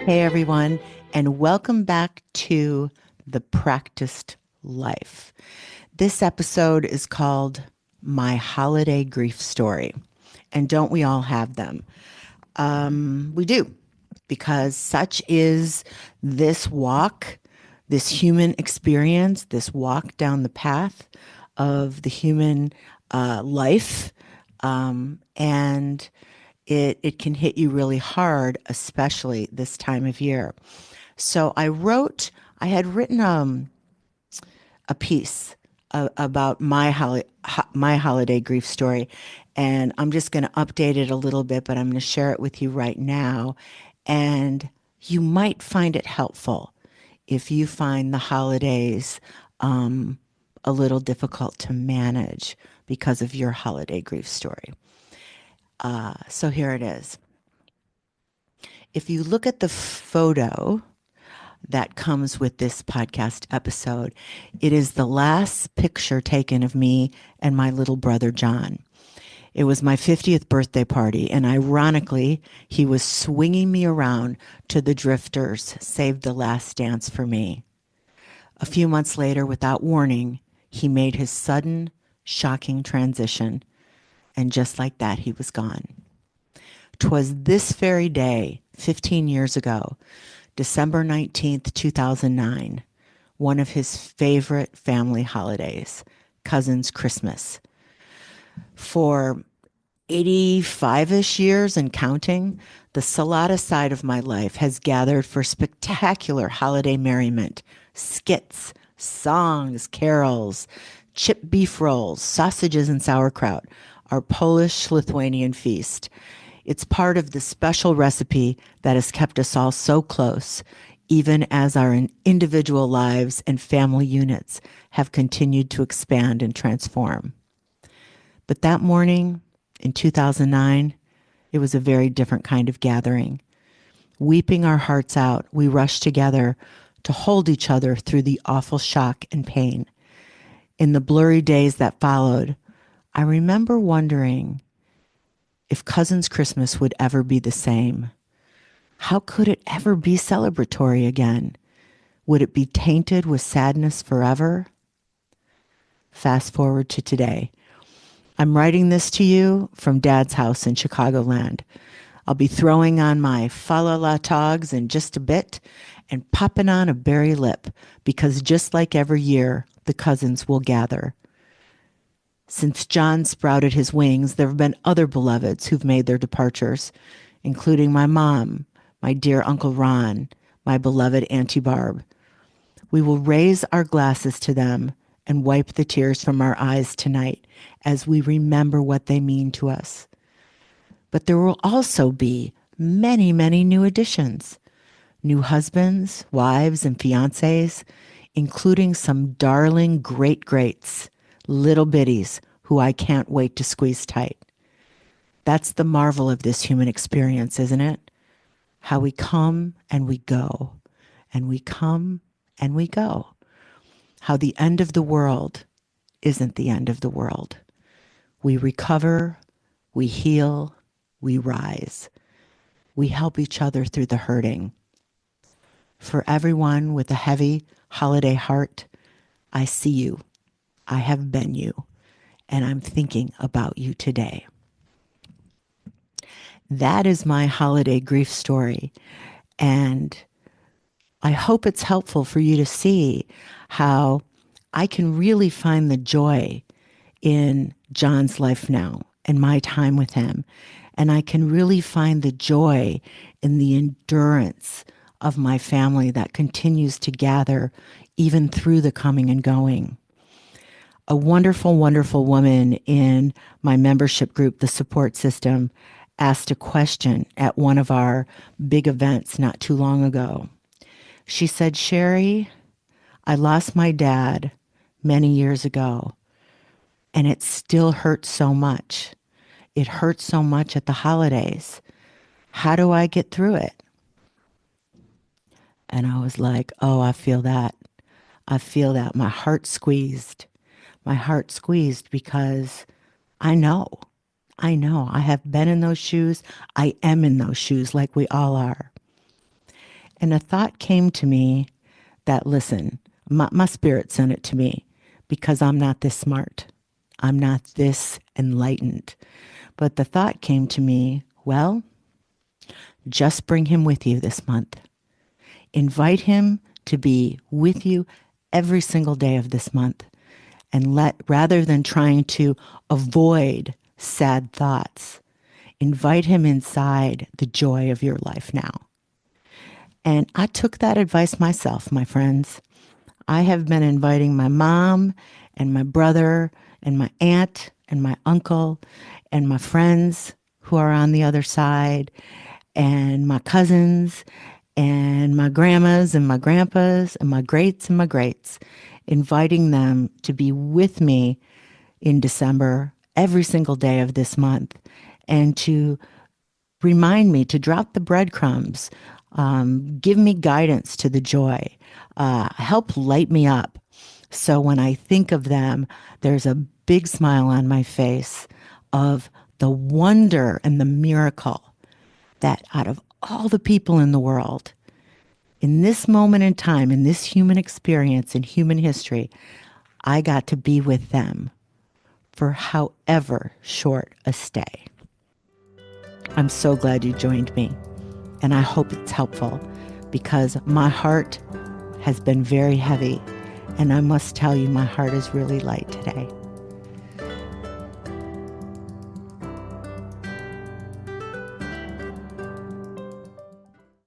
Hey everyone, and welcome back to The Practiced Life. This episode is called My Holiday Grief Story. And don't we all have them? We do, because such is this walk, this human experience, this walk down the path of the human life. And it can hit you really hard, especially this time of year. So I had written a piece about my holiday grief story, and I'm just going to update it a little bit, but I'm going to share it with you right now. And you might find it helpful if you find the holidays a little difficult to manage because of your holiday grief story. So here it is. If you look at the photo that comes with this podcast episode, it is the last picture taken of me and my little brother, John. It was my 50th birthday party, and ironically, he was swinging me around to the Drifters' Save the Last Dance for me. A few months later, without warning, he made his sudden, shocking transition, and just like that, he was gone. 'Twas this very day, 15 years ago, December 19th, 2009, one of his favorite family holidays, Cousin's Christmas. For 85-ish years and counting, the Salada side of my life has gathered for spectacular holiday merriment, skits, songs, carols, chip beef rolls, sausages and sauerkraut, our Polish-Lithuanian feast. It's part of the special recipe that has kept us all so close, even as our individual lives and family units have continued to expand and transform. But that morning in 2009, it was a very different kind of gathering. Weeping our hearts out, we rushed together to hold each other through the awful shock and pain. In the blurry days that followed, I remember wondering if Cousin's Christmas would ever be the same. How could it ever be celebratory again? Would it be tainted with sadness forever? Fast forward to today. I'm writing this to you from Dad's house in Chicagoland. I'll be throwing on my fa-la-la togs in just a bit and popping on a berry lip because just like every year, the cousins will gather. Since John sprouted his wings, there have been other beloveds who've made their departures, including my mom, my dear Uncle Ron, my beloved Auntie Barb. We will raise our glasses to them and wipe the tears from our eyes tonight as we remember what they mean to us. But there will also be many, many new additions. New husbands, wives, and fiancés, including some darling great-greats, little biddies who I can't wait to squeeze tight. That's the marvel of this human experience, isn't it? How we come and we go, and we come and we go. How the end of the world isn't the end of the world. We recover, we heal, we rise. We help each other through the hurting. For everyone with a heavy holiday heart, I see you. I have been you, and I'm thinking about you today. That is my holiday grief story, and I hope it's helpful for you to see how I can really find the joy in John's life now and my time with him. And I can really find the joy in the endurance of my family that continues to gather even through the coming and going. A wonderful, wonderful woman in my membership group, the support system, asked a question at one of our big events not too long ago. She said, Sherry, I lost my dad many years ago, and it still hurts so much. It hurts so much at the holidays. How do I get through it? And I was like, oh, I feel that. I feel that. My heart squeezed. My heart squeezed because I know. I have been in those shoes. I am in those shoes like we all are. And a thought came to me that, listen, my spirit sent it to me because I'm not this smart. I'm not this enlightened. But the thought came to me, well, just bring him with you this month. Invite him to be with you every single day of this month. And rather than trying to avoid sad thoughts, invite him inside the joy of your life now. And I took that advice myself, my friends. I have been inviting my mom and my brother and my aunt and my uncle and my friends who are on the other side and my cousins and my grandmas and my grandpas and my greats, inviting them to be with me in December every single day of this month and to remind me to drop the breadcrumbs, give me guidance to the joy, help light me up. So when I think of them, there's a big smile on my face of the wonder and the miracle that out of all the people in the world, in this moment in time, in this human experience, in human history, I got to be with them for however short a stay. I'm so glad you joined me, and I hope it's helpful because my heart has been very heavy, and I must tell you, my heart is really light today.